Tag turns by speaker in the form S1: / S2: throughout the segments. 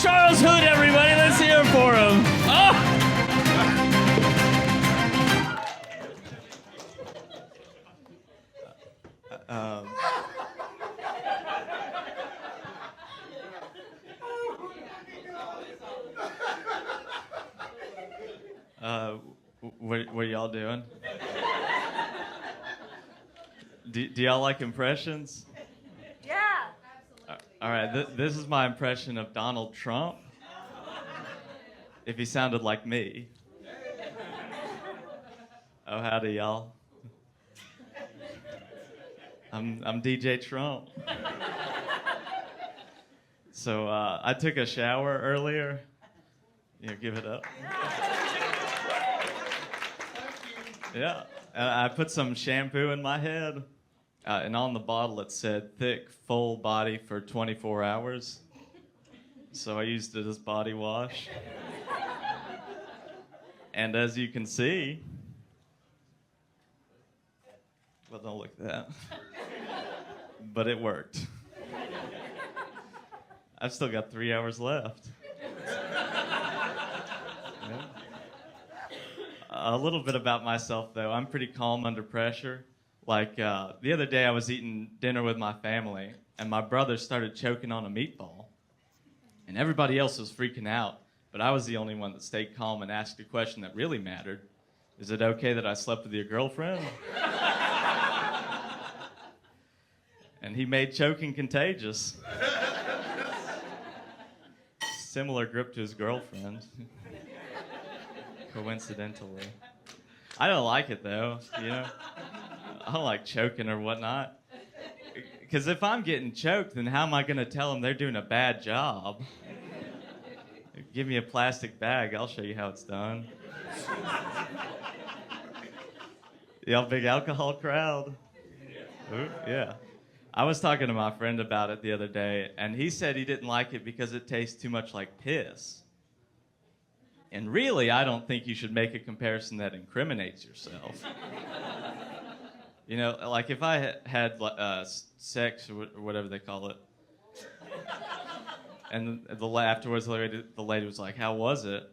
S1: Charles Hood, everybody. Let's hear it for him. Oh! What are y'all doing? Do y'all like impressions?
S2: Yeah.
S1: All right, this is my impression of Donald Trump. If he sounded like me. Oh, howdy, y'all. I'm DJ Trump. So I took a shower earlier. Give it up. Yeah, and I put some shampoo in my head, and on the bottle it said thick, full body for 24 hours. So I used it as body wash. And as you can see, well, don't look at that, but it worked. I've still got 3 hours left. Yeah. A little bit about myself, though. I'm pretty calm under pressure. Like, the other day I was eating dinner with my family, and my brother started choking on a meatball. And everybody else was freaking out, but I was the only one that stayed calm and asked a question that really mattered. Is it okay that I slept with your girlfriend? And he made choking contagious. Similar grip to his girlfriend. Coincidentally. I don't like it, though, I don't like choking or whatnot. Because if I'm getting choked, then how am I going to tell them they're doing a bad job? Give me a plastic bag. I'll show you how it's done. Y'all big alcohol crowd? Ooh, yeah. I was talking to my friend about it the other day, and he said he didn't like it because it tastes too much like piss. And really, I don't think you should make a comparison that incriminates yourself. Like if I had sex or whatever they call it, and afterwards the lady was like, "How was it?"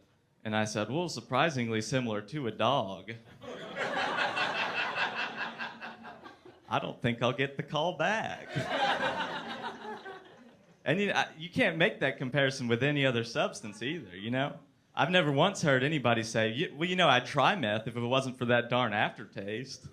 S1: And I said, "Well, surprisingly similar to a dog." I don't think I'll get the call back. And you can't make that comparison with any other substance either, I've never once heard anybody say, well, I'd try meth if it wasn't for that darn aftertaste.